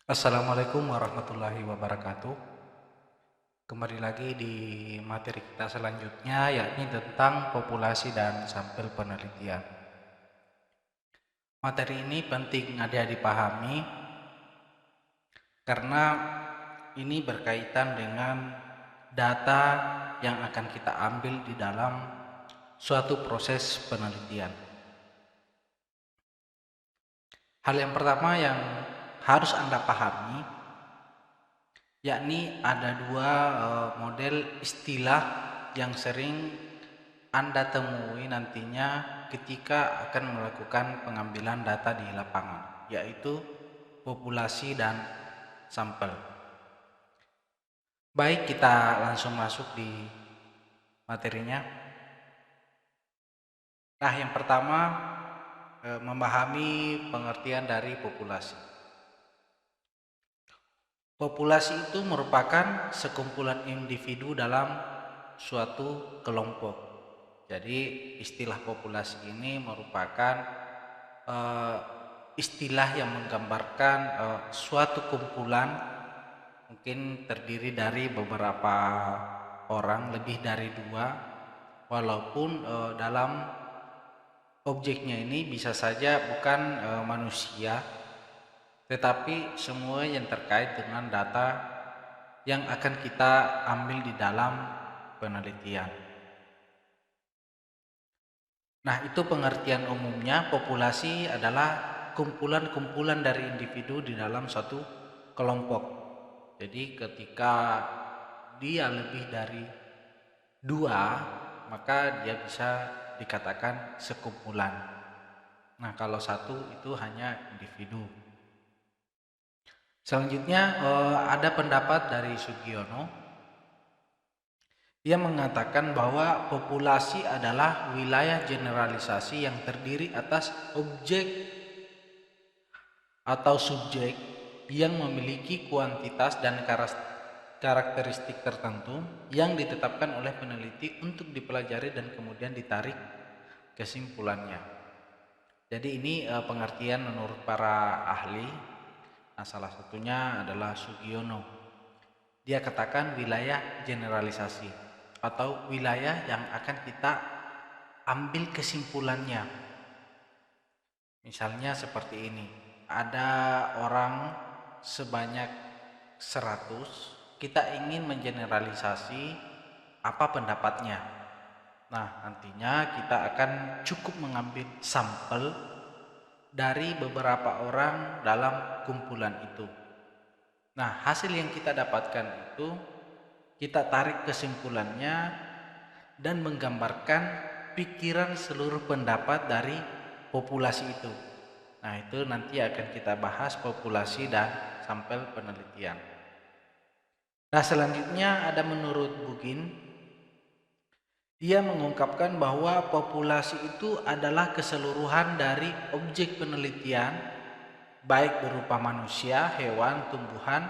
Assalamualaikum warahmatullahi wabarakatuh. Kembali lagi di materi kita selanjutnya, yakni tentang populasi dan sampel penelitian. Materi ini penting ada dipahami karena ini berkaitan dengan data yang akan kita ambil di dalam suatu proses penelitian. Hal yang pertama yang harus Anda pahami, yakni ada dua model istilah yang sering Anda temui nantinya ketika akan melakukan pengambilan data di lapangan, yaitu populasi dan sampel. Baik, kita langsung masuk di materinya. Nah, yang pertama memahami pengertian dari populasi. Populasi itu merupakan sekumpulan individu dalam suatu kelompok. Jadi istilah populasi ini merupakan istilah yang menggambarkan suatu kumpulan mungkin terdiri dari beberapa orang, lebih dari dua, walaupun dalam objeknya ini bisa saja bukan manusia, tetapi semua yang terkait dengan data yang akan kita ambil di dalam penelitian. Nah, itu pengertian umumnya. Populasi adalah kumpulan-kumpulan dari individu di dalam suatu kelompok. Jadi ketika dia lebih dari dua, maka dia bisa dikatakan sekumpulan. Nah, kalau satu itu hanya individu. Selanjutnya ada pendapat dari Sugiono. Ia mengatakan bahwa populasi adalah wilayah generalisasi yang terdiri atas objek atau subjek yang memiliki kuantitas dan karakteristik tertentu yang ditetapkan oleh peneliti untuk dipelajari dan kemudian ditarik kesimpulannya. Jadi ini pengertian menurut para ahli. Nah, salah satunya adalah Sugiono. Dia katakan wilayah generalisasi atau wilayah yang akan kita ambil kesimpulannya. Misalnya seperti ini. Ada orang sebanyak 100, kita ingin mengeneralisasi apa pendapatnya. Nah, nantinya kita akan cukup mengambil sampel dari beberapa orang dalam kumpulan itu. Nah, hasil yang kita dapatkan itu kita tarik kesimpulannya dan menggambarkan pikiran seluruh pendapat dari populasi itu. Nah, itu nanti akan kita bahas populasi dan sampel penelitian. Nah, selanjutnya ada menurut Bugin, ia mengungkapkan bahwa populasi itu adalah keseluruhan dari objek penelitian, baik berupa manusia, hewan, tumbuhan,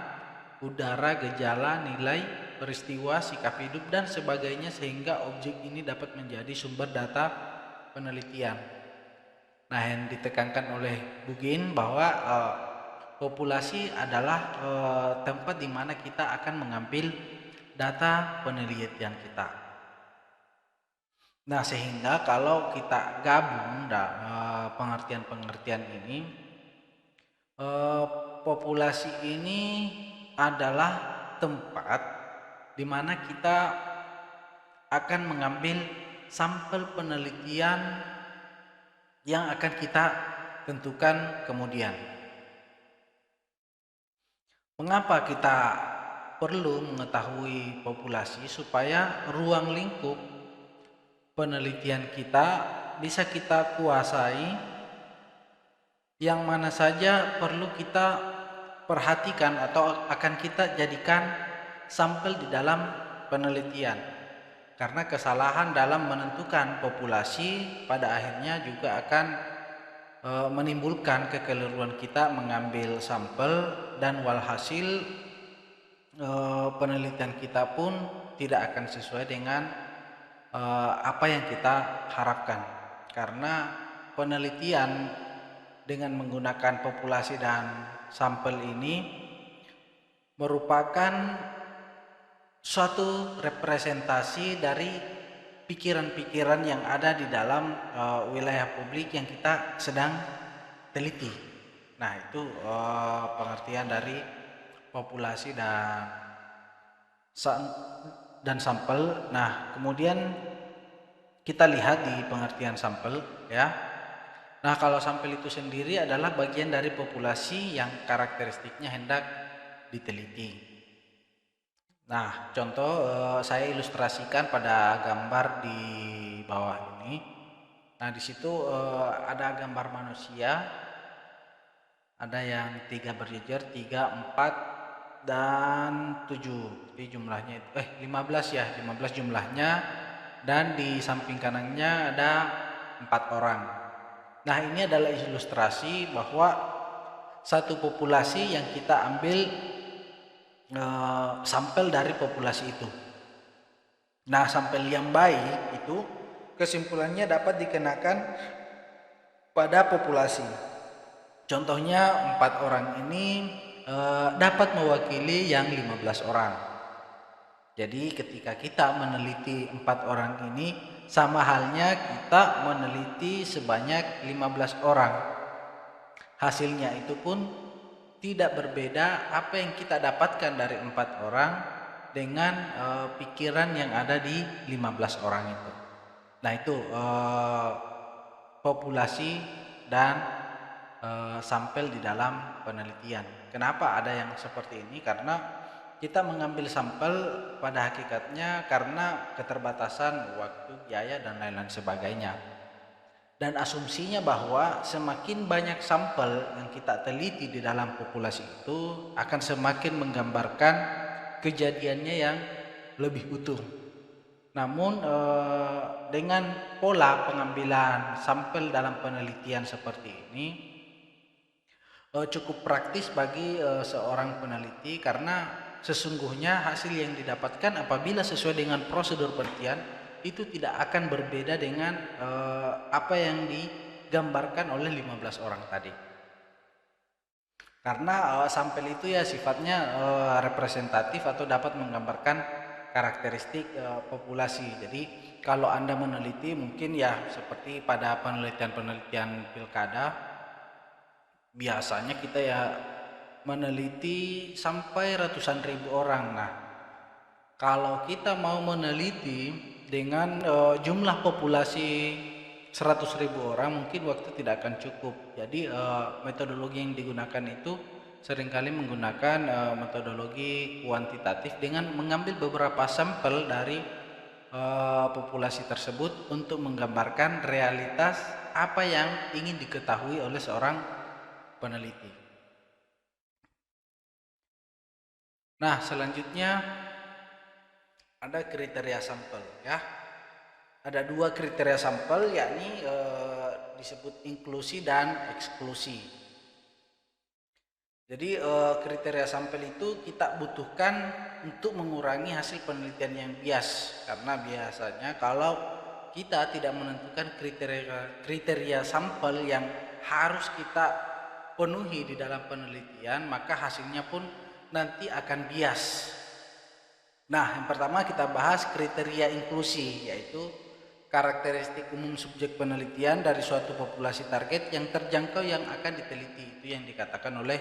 udara, gejala, nilai, peristiwa, sikap hidup, dan sebagainya, sehingga objek ini dapat menjadi sumber data penelitian. Nah, yang ditekankan oleh Bugin bahwa populasi adalah tempat di mana kita akan mengambil data penelitian kita. Nah, sehingga kalau kita gabung pengertian-pengertian ini, populasi ini adalah tempat di mana kita akan mengambil sampel penelitian yang akan kita tentukan kemudian. Mengapa kita perlu mengetahui populasi? Supaya ruang lingkup penelitian kita bisa kita kuasai, yang mana saja perlu kita perhatikan atau akan kita jadikan sampel di dalam penelitian. Karena kesalahan dalam menentukan populasi pada akhirnya juga akan menimbulkan kekeliruan kita mengambil sampel, dan walhasil penelitian kita pun tidak akan sesuai dengan apa yang kita harapkan. Karena penelitian dengan menggunakan populasi dan sampel ini merupakan suatu representasi dari pikiran-pikiran yang ada di dalam wilayah publik yang kita sedang teliti. Nah, itu pengertian dari populasi dan sampel. Nah, kemudian kita lihat di pengertian sampel ya. Nah, kalau sampel itu sendiri adalah bagian dari populasi yang karakteristiknya hendak diteliti. Nah, contoh saya ilustrasikan pada gambar di bawah ini. Nah, di situ ada gambar manusia, ada yang 3 berjejer, 3, 4, dan 7. Jadi jumlahnya itu 15 ya, 15 jumlahnya, dan di samping kanannya ada 4 orang. Nah, ini adalah ilustrasi bahwa satu populasi yang kita ambil sampel dari populasi itu. Nah, sampel yang baik itu kesimpulannya dapat dikenakan pada populasi. Contohnya 4 orang ini dapat mewakili yang 15 orang. Jadi ketika kita meneliti 4 orang ini, sama halnya kita meneliti sebanyak 15 orang. Hasilnya itu pun tidak berbeda apa yang kita dapatkan dari 4 orang dengan pikiran yang ada di 15 orang itu. Nah, itu populasi dan sampel di dalam penelitian. Kenapa ada yang seperti ini? Karena kita mengambil sampel pada hakikatnya karena keterbatasan waktu, biaya, dan lain-lain sebagainya. Dan asumsinya bahwa semakin banyak sampel yang kita teliti di dalam populasi itu akan semakin menggambarkan kejadiannya yang lebih utuh. Namun dengan pola pengambilan sampel dalam penelitian seperti ini cukup praktis bagi seorang peneliti, karena sesungguhnya hasil yang didapatkan apabila sesuai dengan prosedur penelitian itu tidak akan berbeda dengan apa yang digambarkan oleh 15 orang tadi. Karena sampel itu ya sifatnya representatif atau dapat menggambarkan karakteristik populasi. Jadi kalau Anda meneliti mungkin ya seperti pada penelitian-penelitian pilkada, biasanya kita ya meneliti sampai ratusan ribu orang. Nah, kalau kita mau meneliti dengan jumlah populasi 100.000 orang, mungkin waktu tidak akan cukup. Jadi metodologi yang digunakan itu seringkali menggunakan metodologi kuantitatif dengan mengambil beberapa sampel dari populasi tersebut untuk menggambarkan realitas apa yang ingin diketahui oleh seorang peneliti. Nah, selanjutnya ada kriteria sampel ya. Ada 2 kriteria sampel, yakni disebut inklusi dan eksklusi. Jadi kriteria sampel itu kita butuhkan untuk mengurangi hasil penelitian yang bias, karena biasanya kalau kita tidak menentukan kriteria sampel yang harus kita penuhi di dalam penelitian, maka hasilnya pun nanti akan bias. Nah, yang pertama kita bahas kriteria inklusi, yaitu karakteristik umum subjek penelitian dari suatu populasi target yang terjangkau yang akan diteliti. Itu yang dikatakan oleh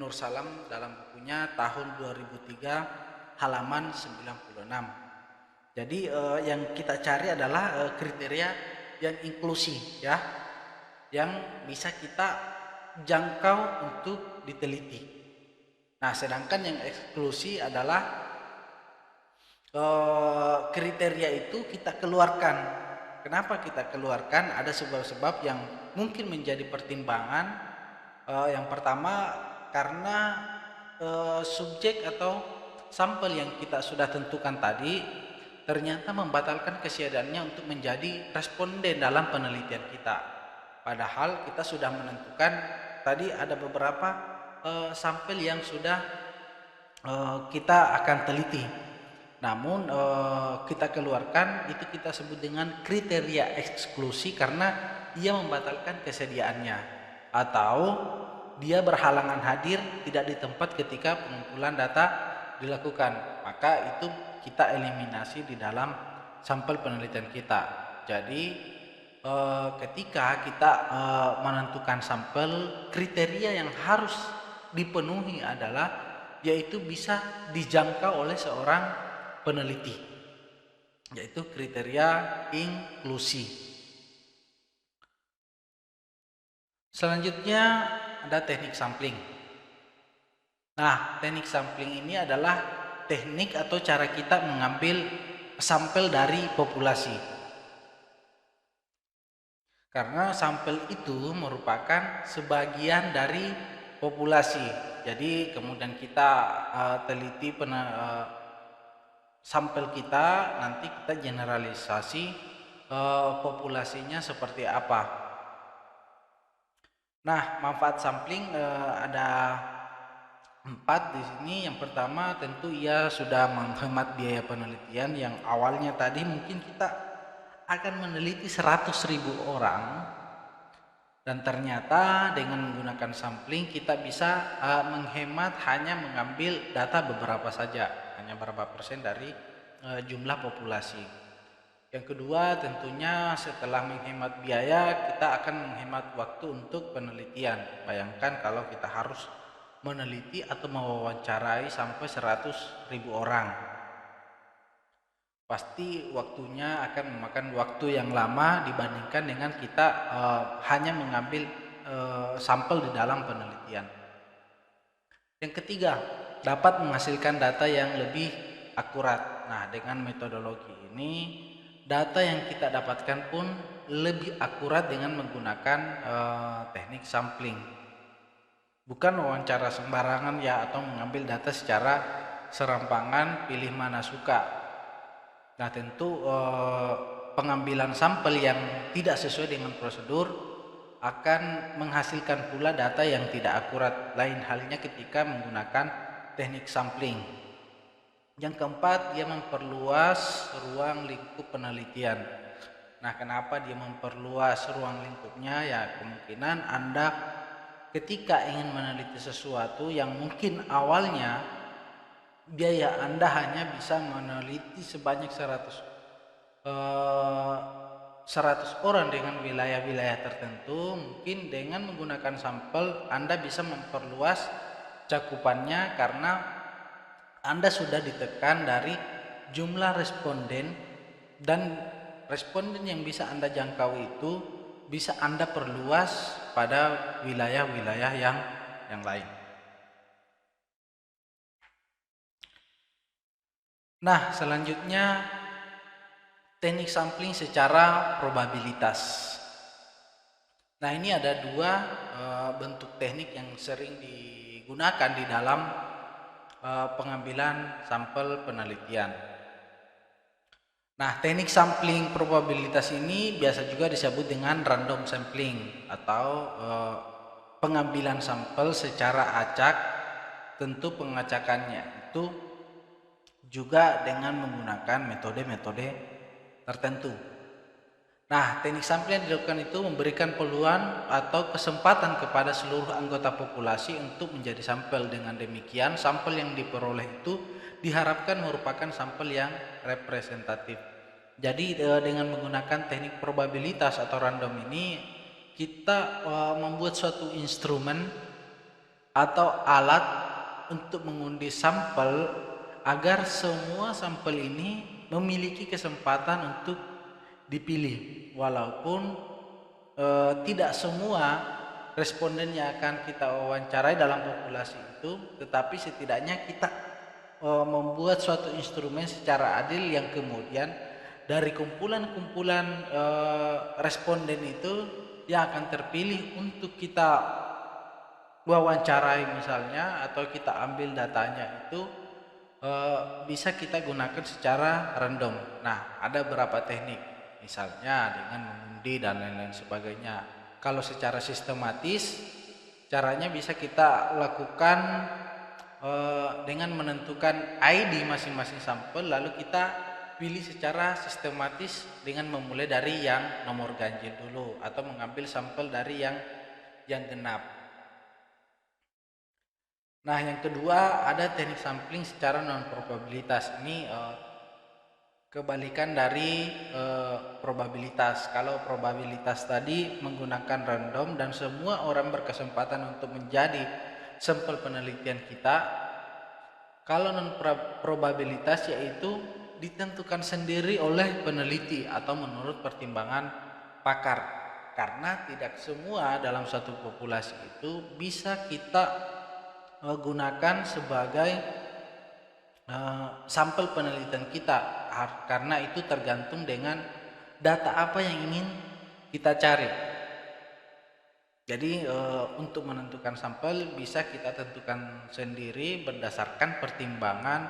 Nur Salam dalam bukunya tahun 2003 halaman 96. Jadi yang kita cari adalah kriteria yang inklusi ya, yang bisa kita jangkau untuk diteliti. Nah, sedangkan yang eksklusi adalah kriteria itu kita keluarkan. Kenapa kita keluarkan? Ada sebab-sebab yang mungkin menjadi pertimbangan. Yang pertama karena subjek atau sampel yang kita sudah tentukan tadi ternyata membatalkan kesediaannya untuk menjadi responden dalam penelitian kita. Padahal kita sudah menentukan tadi ada beberapa sampel yang sudah kita akan teliti. Namun kita keluarkan, itu kita sebut dengan kriteria eksklusi karena ia membatalkan kesediaannya, atau dia berhalangan hadir tidak di tempat ketika pengumpulan data dilakukan, maka itu kita eliminasi di dalam sampel penelitian kita. Jadi ketika kita menentukan sampel, kriteria yang harus dipenuhi adalah yaitu bisa dijangkau oleh seorang peneliti, yaitu kriteria inklusi. Selanjutnya ada teknik sampling. Nah, teknik sampling ini adalah teknik atau cara kita mengambil sampel dari populasi. Karena sampel itu merupakan sebagian dari populasi. Jadi kemudian kita teliti sampel kita, nanti kita generalisasi populasinya seperti apa. Nah, manfaat sampling ada 4 di sini. Yang pertama tentu ia sudah menghemat biaya penelitian yang awalnya tadi mungkin kita akan meneliti 100.000 orang, dan ternyata dengan menggunakan sampling kita bisa menghemat hanya mengambil data beberapa saja, hanya berapa persen dari jumlah populasi. Yang kedua tentunya setelah menghemat biaya kita akan menghemat waktu untuk penelitian. Bayangkan kalau kita harus meneliti atau mewawancarai sampai 100.000 orang, pasti waktunya akan memakan waktu yang lama dibandingkan dengan kita hanya mengambil sampel di dalam penelitian. Yang ketiga, dapat menghasilkan data yang lebih akurat. Nah, dengan metodologi ini data yang kita dapatkan pun lebih akurat dengan menggunakan teknik sampling. Bukan wawancara sembarangan ya, atau mengambil data secara serampangan pilih mana suka. Nah, tentu pengambilan sampel yang tidak sesuai dengan prosedur akan menghasilkan pula data yang tidak akurat. Lain halnya ketika menggunakan teknik sampling. Yang keempat, dia memperluas ruang lingkup penelitian. Nah, kenapa dia memperluas ruang lingkupnya? Ya, kemungkinan Anda ketika ingin meneliti sesuatu yang mungkin awalnya biaya Anda hanya bisa meneliti sebanyak 100 orang dengan wilayah-wilayah tertentu, mungkin dengan menggunakan sampel Anda bisa memperluas cakupannya karena Anda sudah ditekan dari jumlah responden, dan responden yang bisa Anda jangkau itu bisa Anda perluas pada wilayah-wilayah yang lain. Nah, selanjutnya teknik sampling secara probabilitas. Nah, ini ada dua bentuk teknik yang sering digunakan di dalam pengambilan sampel penelitian. Nah, teknik sampling probabilitas ini biasa juga disebut dengan random sampling atau pengambilan sampel secara acak. Tentu pengacakannya itu juga dengan menggunakan metode-metode tertentu. Nah, teknik sampling yang dilakukan itu memberikan peluang atau kesempatan kepada seluruh anggota populasi untuk menjadi sampel. Dengan demikian, sampel yang diperoleh itu diharapkan merupakan sampel yang representatif. Jadi dengan menggunakan teknik probabilitas atau random ini, kita membuat suatu instrumen atau alat untuk mengundi sampel agar semua sampel ini memiliki kesempatan untuk dipilih, walaupun tidak semua responden yang akan kita wawancarai dalam populasi itu, tetapi setidaknya kita membuat suatu instrumen secara adil yang kemudian dari kumpulan-kumpulan responden itu yang akan terpilih untuk kita wawancarai misalnya, atau kita ambil datanya itu bisa kita gunakan secara random. Nah, ada beberapa teknik, misalnya dengan mengundi dan lain-lain sebagainya. Kalau secara sistematis, caranya bisa kita lakukan dengan menentukan ID masing-masing sampel, lalu kita pilih secara sistematis dengan memulai dari yang nomor ganjil dulu, atau mengambil sampel dari yang genap. Nah, yang kedua ada teknik sampling secara non probabilitas. Ini kebalikan dari probabilitas. Kalau probabilitas tadi menggunakan random dan semua orang berkesempatan untuk menjadi sampel penelitian kita. Kalau non probabilitas yaitu ditentukan sendiri oleh peneliti atau menurut pertimbangan pakar. Karena tidak semua dalam satu populasi itu bisa kita gunakan sebagai sampel penelitian kita, karena itu tergantung dengan data apa yang ingin kita cari. Jadi untuk menentukan sampel bisa kita tentukan sendiri berdasarkan pertimbangan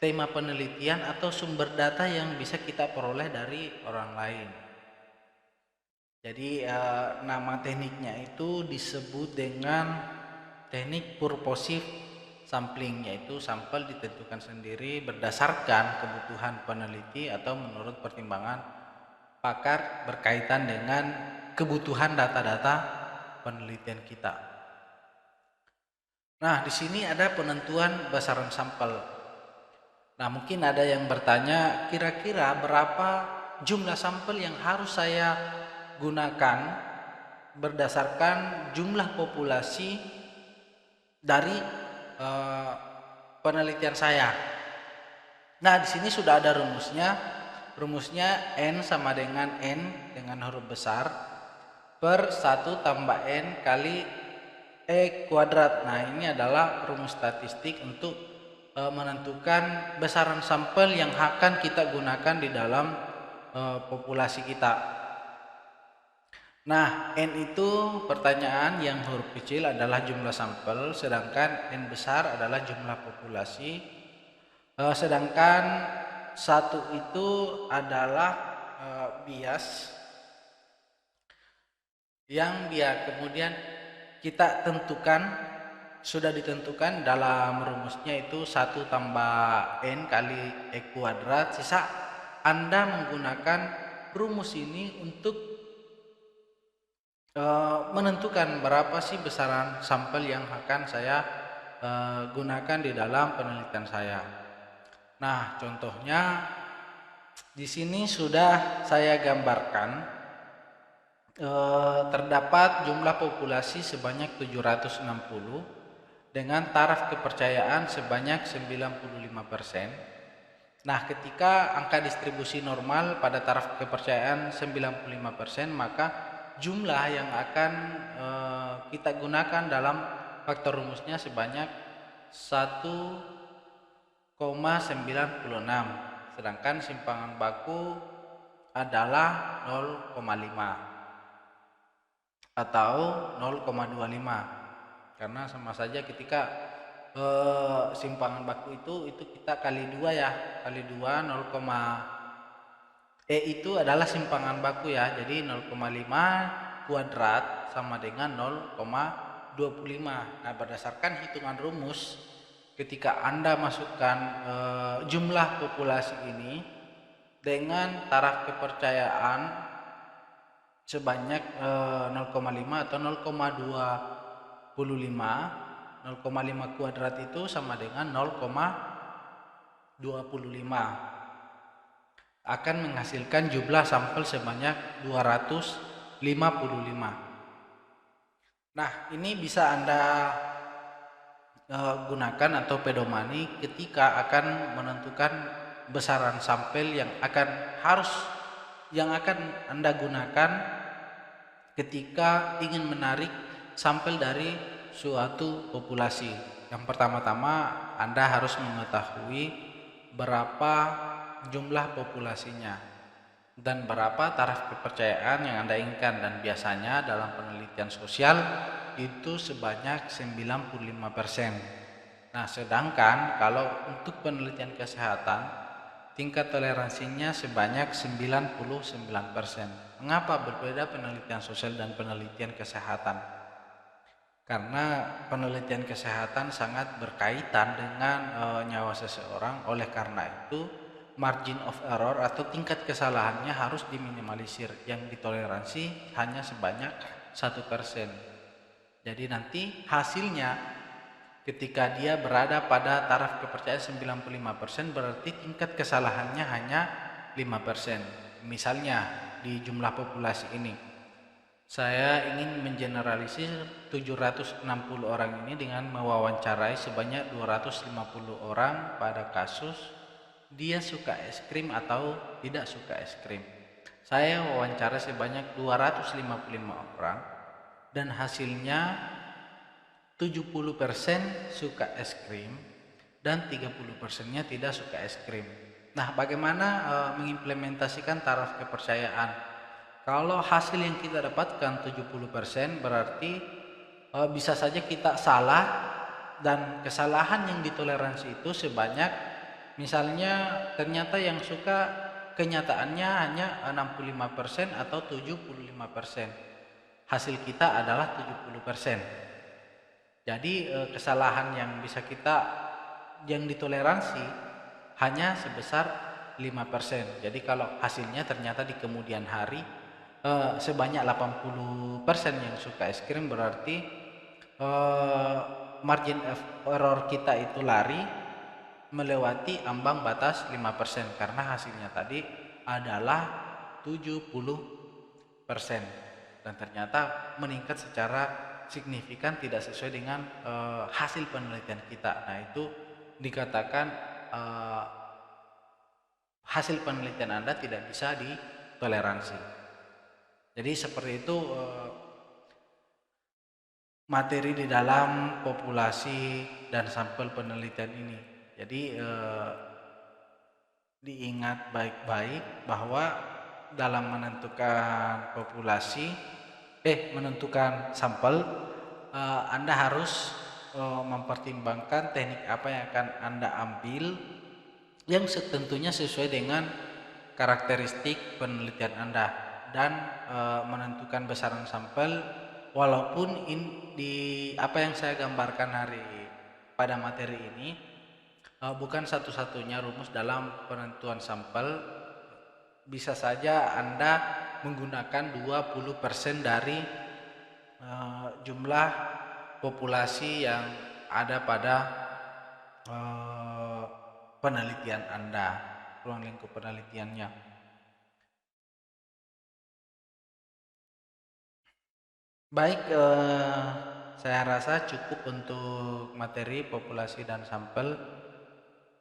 tema penelitian atau sumber data yang bisa kita peroleh dari orang lain. Jadi nama tekniknya itu disebut dengan teknik purposive sampling, yaitu sampel ditentukan sendiri berdasarkan kebutuhan peneliti atau menurut pertimbangan pakar berkaitan dengan kebutuhan data-data penelitian kita. Nah, di sini ada penentuan besaran sampel. Nah, mungkin ada yang bertanya, kira-kira berapa jumlah sampel yang harus saya gunakan berdasarkan jumlah populasi dari penelitian saya. Nah, di sini sudah ada rumusnya. Rumusnya N sama dengan N dengan huruf besar per 1 tambah N kali E kuadrat. Nah, ini adalah rumus statistik untuk menentukan besaran sampel yang akan kita gunakan di dalam populasi kita. Nah, N itu pertanyaan yang huruf kecil adalah jumlah sampel, sedangkan N besar adalah jumlah populasi. Sedangkan 1 itu adalah bias yang kemudian kita tentukan, sudah ditentukan dalam rumusnya itu 1 tambah N kali E kuadrat. Sisa Anda menggunakan rumus ini untuk menentukan berapa sih besaran sampel yang akan saya gunakan di dalam penelitian saya. Nah, contohnya di sini sudah saya gambarkan. Terdapat jumlah populasi sebanyak 760 dengan taraf kepercayaan sebanyak 95%. Nah, ketika angka distribusi normal pada taraf kepercayaan 95%, maka jumlah yang akan kita gunakan dalam faktor rumusnya sebanyak 1,96, sedangkan simpangan baku adalah 0,5 atau 0,25, karena sama saja ketika simpangan baku itu kita kali 2 ya, kali 2 E itu adalah simpangan baku ya, jadi 0,5 kuadrat sama dengan 0,25. Nah, berdasarkan hitungan rumus, ketika Anda masukkan jumlah populasi ini dengan taraf kepercayaan sebanyak 0,5 atau 0,25, 0,5 kuadrat itu sama dengan 0,25, akan menghasilkan jumlah sampel sebanyak 255. Nah, ini bisa Anda gunakan atau pedomani ketika akan menentukan besaran sampel yang akan Anda gunakan ketika ingin menarik sampel dari suatu populasi. Yang pertama-tama Anda harus mengetahui berapa jumlah populasinya dan berapa taraf kepercayaan yang Anda inginkan, dan biasanya dalam penelitian sosial itu sebanyak 95%. Nah, sedangkan kalau untuk penelitian kesehatan tingkat toleransinya sebanyak 99%. Mengapa berbeda penelitian sosial dan penelitian kesehatan? Karena penelitian kesehatan sangat berkaitan dengan nyawa seseorang. Oleh karena itu, margin of error atau tingkat kesalahannya harus diminimalisir, yang ditoleransi hanya sebanyak 1%. Jadi nanti hasilnya ketika dia berada pada taraf kepercayaan 95% berarti tingkat kesalahannya hanya 5%. Misalnya di jumlah populasi ini saya ingin mengeneralisir 760 orang ini dengan mewawancarai sebanyak 250 orang pada kasus dia suka es krim atau tidak suka es krim. Saya wawancara sebanyak 255 orang dan hasilnya 70% suka es krim dan 30%-nya tidak suka es krim. Nah, bagaimana mengimplementasikan taraf kepercayaan? Kalau hasil yang kita dapatkan 70% berarti bisa saja kita salah dan kesalahan yang ditoleransi itu sebanyak misalnya ternyata yang suka kenyataannya hanya 65% atau 75%. Hasil kita adalah 70%. Jadi kesalahan yang bisa yang ditoleransi hanya sebesar 5%. Jadi kalau hasilnya ternyata di kemudian hari sebanyak 80% yang suka es krim berarti margin of error kita itu lari melewati ambang batas 5% karena hasilnya tadi adalah 70% dan ternyata meningkat secara signifikan tidak sesuai dengan hasil penelitian kita. Nah, itu dikatakan hasil penelitian Anda tidak bisa ditoleransi. Jadi seperti itu materi di dalam populasi dan sampel penelitian ini. Jadi diingat baik-baik bahwa dalam menentukan menentukan sampel, Anda harus mempertimbangkan teknik apa yang akan Anda ambil yang tentunya sesuai dengan karakteristik penelitian Anda dan menentukan besaran sampel walaupun di apa yang saya gambarkan pada materi ini bukan satu-satunya rumus dalam penentuan sampel. Bisa saja Anda menggunakan 20% dari jumlah populasi yang ada pada penelitian Anda, ruang lingkup penelitiannya. Baik, saya rasa cukup untuk materi populasi dan sampel.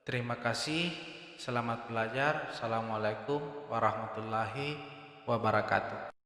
Terima kasih, selamat belajar. Assalamualaikum warahmatullahi wabarakatuh.